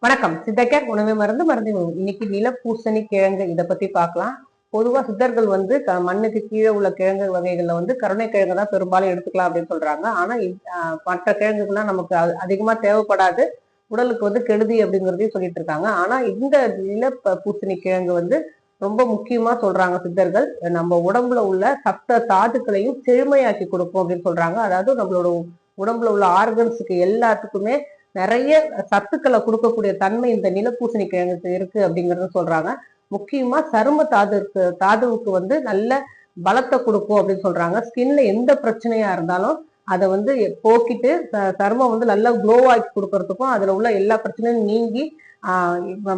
வணக்கம். சித்தக்கேர் உணவு மருந்து உணவு. இன்னைக்கு நிலப்பூசணி கிழங்கு இதை பத்தி பார்க்கலாம். பொதுவா சித்தர்கள் வந்து மண்ணுக்கு கீழே உள்ள கிழங்கு வகைகள்ல வந்து கருணை கிழங்கு தான் பெரும்பாலும் எடுத்துக்கலாம் அப்படின்னு சொல்றாங்க. ஆனா மற்ற கிழங்குகள்லாம் நமக்கு அதிகமா தேவைப்படாது, உடலுக்கு வந்து கெடுதி அப்படிங்கிறதையும் சொல்லிட்டு இருக்காங்க. ஆனா இந்த பூசணி கிழங்கு வந்து ரொம்ப முக்கியமா சொல்றாங்க சித்தர்கள். நம்ம உடம்புல உள்ள சப்த தாதுக்களையும் செழுமையாக்கி கொடுக்கும் அப்படின்னு சொல்றாங்க. அதாவது நம்மளோட உடம்புல உள்ள ஆர்கன்ஸுக்கு எல்லாத்துக்குமே நிறைய சத்துக்களை கொடுக்கக்கூடிய தன்மை இந்த நிலப்பூசணி கிழங்குக்கு இருக்கு அப்படிங்கறத சொல்றாங்க. முக்கியமா சரும தாதுவுக்கு வந்து நல்ல பலத்தை கொடுக்கும் அப்படின்னு சொல்றாங்க. ஸ்கின்ல எந்த பிரச்சனையா இருந்தாலும் அதை வந்து போக்கிட்டு சருமம் வந்து நல்லா க்ளோ ஆக்கி கொடுக்கறதுக்கும் அதுல உள்ள எல்லா பிரச்சனையும் நீங்கி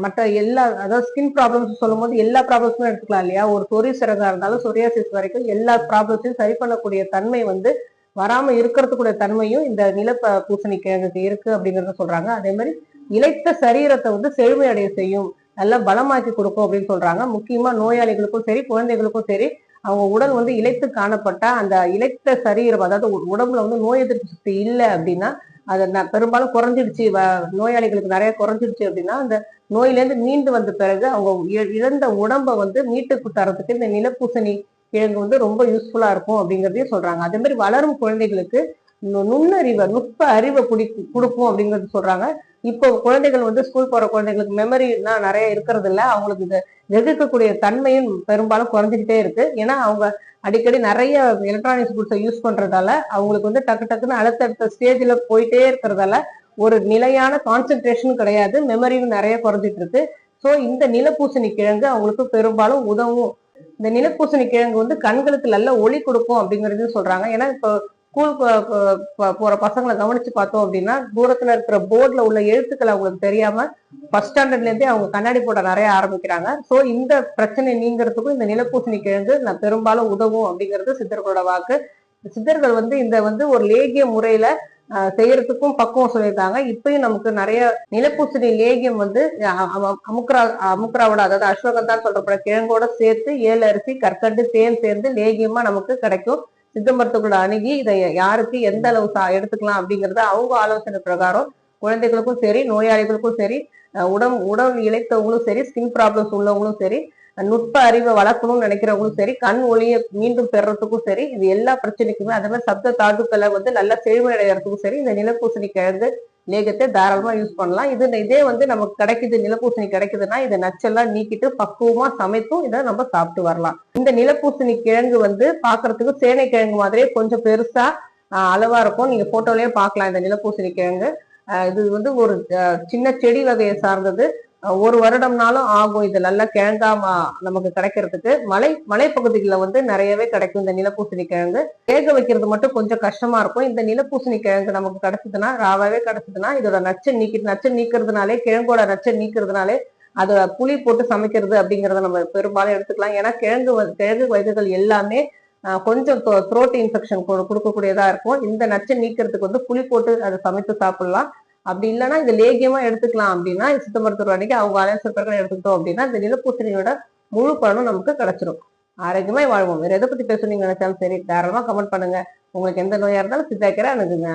மற்ற எல்லா அதாவது ஸ்கின் ப்ராப்ளம்ஸ் சொல்லும் போது எல்லா ப்ராப்ளம்ஸும் எடுத்துக்கலாம் இல்லையா. ஒரு சொறி சிறகா இருந்தாலும் சொரியாசிஸ் வரைக்கும் எல்லா ப்ராப்ளம்ஸையும் சரி பண்ணக்கூடிய தன்மை வந்து வராம இருக்கிறதுக்குடைய தன்மையும் இந்த பூசணி கிழங்குக்கு இருக்கு அப்படிங்கறத சொல்றாங்க. அதே மாதிரி இளைத்த சரீரத்தை வந்து செழுமை அடைய செய்யும், நல்லா பலமாக்கி கொடுக்கும் அப்படின்னு சொல்றாங்க. முக்கியமா நோயாளிகளுக்கும் சரி குழந்தைகளுக்கும் சரி அவங்க உடல் வந்து இளைத்து காணப்பட்டா அந்த இளைத்த சரீரம் அதாவது உடம்புல வந்து நோய் எதிர்ப்பு சக்தி இல்லை அப்படின்னா அதை பெரும்பாலும் குறைஞ்சிடுச்சு, நோயாளிகளுக்கு நிறைய குறைஞ்சிடுச்சு அப்படின்னா அந்த நோயிலேருந்து மீண்டு வந்த பிறகு அவங்க இழந்த உடம்பை வந்து மீட்டுக்கு தரத்துக்கு இந்த நிலப்பூசணி கிழங்கு வந்து ரொம்ப யூஸ்ஃபுல்லா இருக்கும் அப்படிங்கிறதையும் சொல்றாங்க. அதே மாதிரி வளரும் குழந்தைகளுக்கு நுட்ப அறிவை கொடுக்கும் அப்படிங்கிறது சொல்றாங்க. இப்போ குழந்தைகள் வந்து ஸ்கூல் போற குழந்தைகளுக்கு மெமரினா நிறைய இருக்கிறது இல்லை, அவங்களுக்கு இதை எதிர்க்கக்கூடிய தன்மையும் பெரும்பாலும் குறைஞ்சிக்கிட்டே இருக்கு. ஏன்னா அவங்க அடிக்கடி நிறைய எலக்ட்ரானிக்ஸ் குட்ஸை யூஸ் பண்றதால அவங்களுக்கு வந்து டக்குன்னு அடுத்தடுத்த ஸ்டேஜ்ல போயிட்டே இருக்கிறதால ஒரு நிலையான கான்சென்ட்ரேஷன் கிடையாது, மெமரியும் நிறைய குறைஞ்சிட்டு இருக்கு. ஸோ இந்த நிலப்பூசணி கிழங்கு அவங்களுக்கு பெரும்பாலும் உதவும். இந்த நிலப்பூசணி கிழங்கு வந்து கண்களுக்கு நல்ல ஒளி கொடுக்கும் அப்படிங்கறதையும் சொல்றாங்க. ஏன்னா இப்போ ஸ்கூல் போற பசங்களை கவனிச்சு பார்த்தோம் அப்படின்னா தூரத்துல இருக்கிற போர்ட்ல உள்ள எழுத்துக்கள் அவங்களுக்கு தெரியாம ஃபர்ஸ்ட் ஸ்டாண்டர்ட்ல இருந்தே அவங்க கண்ணாடி போட நிறைய ஆரம்பிக்கிறாங்க. ஸோ இந்த பிரச்சனை நீங்கிறதுக்கும் இந்த நிலப்பூசணி கிழங்கு பெரும்பாலும் உதவும் அப்படிங்கிறது சித்தர்களோட வாக்கு. சித்தர்கள் வந்து இந்த வந்து ஒரு லேகிய முறையில செய்யறதுக்கும் பக்குவம் சொல்லியிருக்காங்க. இப்பயும் நமக்கு நிறைய நிலப்பூசணி லேகியம் வந்து அமுக்ராவோட அதாவது அஸ்வகந்தான் சொல்றப்பட கிழங்கோட சேர்த்து 7 அரிசி கற்கண்டு தேன் சேர்ந்து லேகியமா நமக்கு கிடைக்கும். சித்த மருத்துவர்களோட அணுகி இதை யாருக்கு எந்த அளவு எடுத்துக்கலாம் அப்படிங்கறத அவங்க ஆலோசனை பிரகாரம் குழந்தைகளுக்கும் சரி நோயாளிகளுக்கும் சரி உடல் இழைத்தவங்களும் சரி ஸ்கின் ப்ராப்ளம்ஸ் உள்ளவங்களும் சரி நுட்ப அறிவை வளர்க்கணும்னு நினைக்கிறவங்களும் சரி கண் ஒளியை மீண்டும் பெறறதுக்கும் சரி இது எல்லா பிரச்சனைக்குமே அதே மாதிரி சப்த தாதுக்களை வந்து நல்லா செழுமை அடைகிறதுக்கும் சரி இந்த நிலப்பூசணி கிழங்கு லேகத்தை தாராளமா யூஸ் பண்ணலாம். இதே வந்து நமக்கு கிடைக்குது, நிலப்பூசணி கிடைக்குதுன்னா இதை நச்செல்லாம் நீக்கிட்டு பக்குவமா சமைத்தும் இதை நம்ம சாப்பிட்டு வரலாம். இந்த நிலப்பூசணி கிழங்கு வந்து பாக்குறதுக்கு சேனை கிழங்கு மாதிரியே கொஞ்சம் பெருசா அளவா இருக்கும். நீங்க போட்டோலயே பார்க்கலாம் இந்த நிலப்பூசணி கிழங்கு. இது வந்து ஒரு சின்ன செடி வகையை சார்ந்தது. 1 வருடம்னாலும் ஆகும் இது நல்லா கிழங்கா நமக்கு கிடைக்கிறதுக்கு. மலைப்பகுதிகளில் வந்து நிறையவே கிடைக்கும் இந்த நிலப்பூசணி கிழங்கு. வேக வைக்கிறது மட்டும் கொஞ்சம் கஷ்டமா இருக்கும். இந்த நிலப்பூசணி கிழங்கு நமக்கு கிடைச்சதுன்னா ராவாவே கிடைச்சதுன்னா இதோட நச்சை நீக்கிறதுனாலே கிழங்கோட நச்சை நீக்கிறதுனாலே அதை புளி போட்டு சமைக்கிறது அப்படிங்கறத நம்ம பெரும்பாலும் எடுத்துக்கலாம். ஏன்னா கிழங்கு வகைகள் எல்லாமே கொஞ்சம் த்ரோட் இன்ஃபெக்ஷன் கொடுக்கக்கூடியதா இருக்கும். இந்த நச்சை நீக்கிறதுக்கு வந்து புளி போட்டு அதை சமைத்து சாப்பிடலாம். அப்படி இல்லைன்னா இது லேகியமா எடுத்துக்கலாம் அப்படின்னா சித்த மருத்துவர் அன்னைக்கு அவங்க ஆலோசனை பிரகாரம் எடுத்துக்கிட்டோம் அப்படின்னா இந்த நிலப்பூசணியோட முழு பலனும் நமக்கு கிடைச்சிடும். ஆரோக்கியமாய் வாழ்வோம். வேற எதை பத்தி பேசணும்னு நினைச்சாலும் சரி தாராளமா கமெண்ட் பண்ணுங்க. உங்களுக்கு எந்த நோயா இருந்தாலும் சித்தாக்கிறேன் அணுகுங்க.